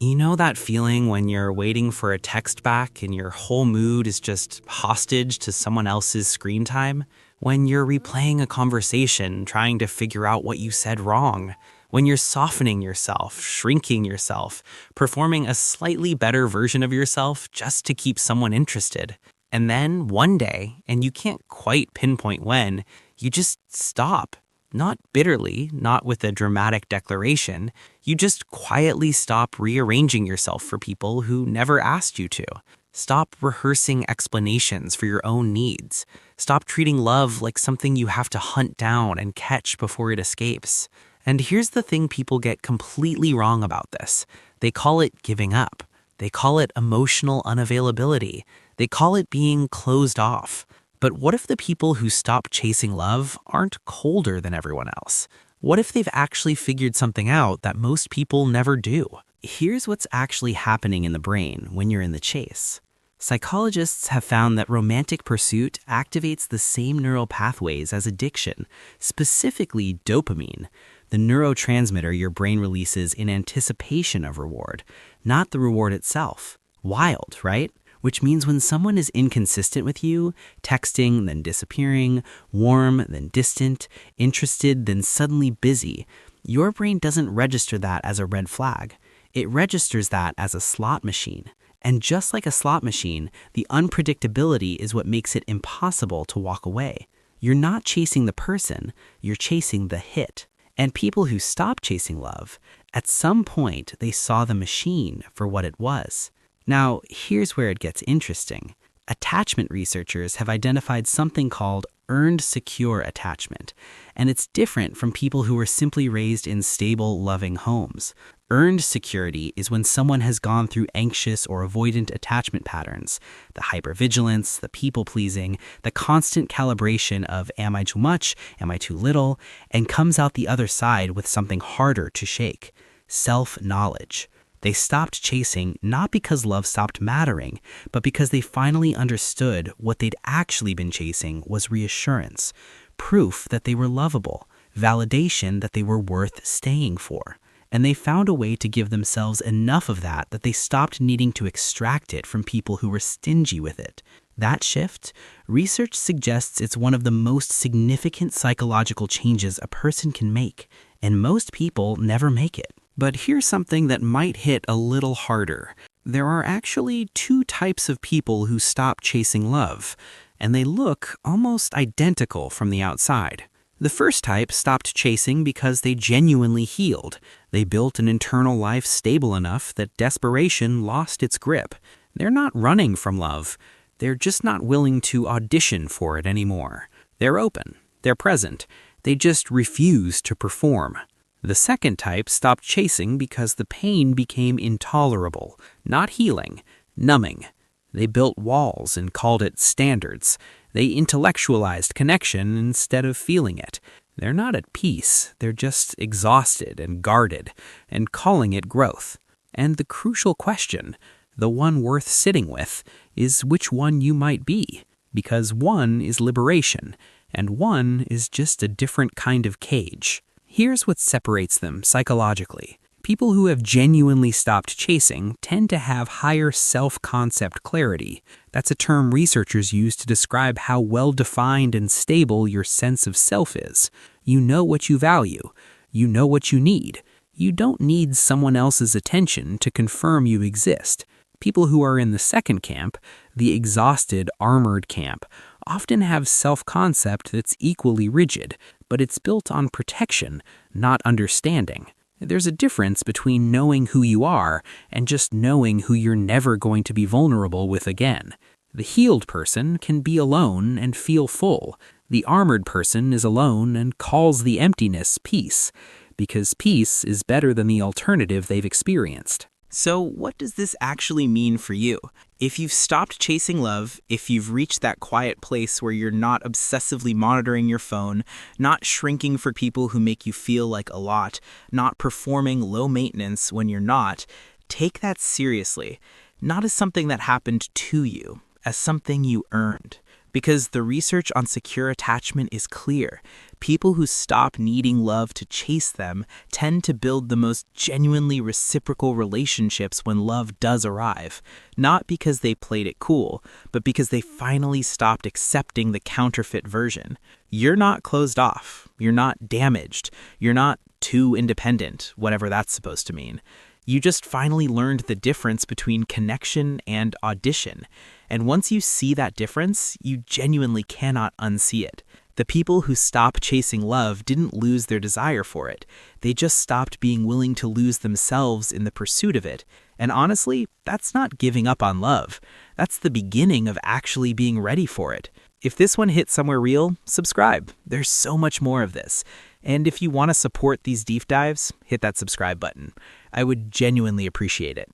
You know that feeling when you're waiting for a text back and your whole mood is just hostage to someone else's screen time? When you're replaying a conversation, trying to figure out what you said wrong? When you're softening yourself, shrinking yourself, performing a slightly better version of yourself just to keep someone interested? And then one day, and you can't quite pinpoint when, you just stop. Not bitterly, not with a dramatic declaration. You just quietly stop rearranging yourself for people who never asked you to. Stop rehearsing explanations for your own needs. Stop treating love like something you have to hunt down and catch before it escapes. And here's the thing people get completely wrong about this. They call it giving up. They call it emotional unavailability. They call it being closed off. But what if the people who stop chasing love aren't colder than everyone else? What if they've actually figured something out that most people never do? Here's what's actually happening in the brain when you're in the chase. Psychologists have found that romantic pursuit activates the same neural pathways as addiction, specifically dopamine, the neurotransmitter your brain releases in anticipation of reward, not the reward itself. Wild, right? Which means when someone is inconsistent with you, texting, then disappearing, warm, then distant, interested, then suddenly busy, your brain doesn't register that as a red flag. It registers that as a slot machine. And just like a slot machine, the unpredictability is what makes it impossible to walk away. You're not chasing the person, you're chasing the hit. And people who stop chasing love, at some point they saw the machine for what it was. Now, here's where it gets interesting. Attachment researchers have identified something called earned secure attachment, and it's different from people who were simply raised in stable, loving homes. Earned security is when someone has gone through anxious or avoidant attachment patterns, the hypervigilance, the people-pleasing, the constant calibration of am I too much, am I too little, and comes out the other side with something harder to shake, self-knowledge. They stopped chasing not because love stopped mattering, but because they finally understood what they'd actually been chasing was reassurance, proof that they were lovable, validation that they were worth staying for. And they found a way to give themselves enough of that they stopped needing to extract it from people who were stingy with it. That shift, research suggests it's one of the most significant psychological changes a person can make, and most people never make it. But here's something that might hit a little harder. There are actually two types of people who stop chasing love, and they look almost identical from the outside. The first type stopped chasing because they genuinely healed. They built an internal life stable enough that desperation lost its grip. They're not running from love. They're just not willing to audition for it anymore. They're open. They're present. They just refuse to perform. The second type stopped chasing because the pain became intolerable, not healing, numbing. They built walls and called it standards. They intellectualized connection instead of feeling it. They're not at peace. They're just exhausted and guarded, and calling it growth. And the crucial question, the one worth sitting with, is which one you might be. Because one is liberation, and one is just a different kind of cage. Here's what separates them psychologically. People who have genuinely stopped chasing tend to have higher self-concept clarity. That's a term researchers use to describe how well-defined and stable your sense of self is. You know what you value. You know what you need. You don't need someone else's attention to confirm you exist. People who are in the second camp, the exhausted, armored camp, often have self-concept that's equally rigid, but it's built on protection, not understanding. There's a difference between knowing who you are and just knowing who you're never going to be vulnerable with again. The healed person can be alone and feel full. The armored person is alone and calls the emptiness peace, because peace is better than the alternative they've experienced. So what does this actually mean for you? If you've stopped chasing love, if you've reached that quiet place where you're not obsessively monitoring your phone, not shrinking for people who make you feel like a lot, not performing low maintenance when you're not, take that seriously. Not as something that happened to you, as something you earned. Because the research on secure attachment is clear. People who stop needing love to chase them tend to build the most genuinely reciprocal relationships when love does arrive. Not because they played it cool, but because they finally stopped accepting the counterfeit version. You're not closed off. You're not damaged. You're not too independent, whatever that's supposed to mean. You just finally learned the difference between connection and audition. And once you see that difference, you genuinely cannot unsee it. The people who stop chasing love didn't lose their desire for it. They just stopped being willing to lose themselves in the pursuit of it. And honestly, that's not giving up on love. That's the beginning of actually being ready for it. If this one hit somewhere real, subscribe. There's so much more of this. And if you want to support these deep dives, hit that subscribe button. I would genuinely appreciate it.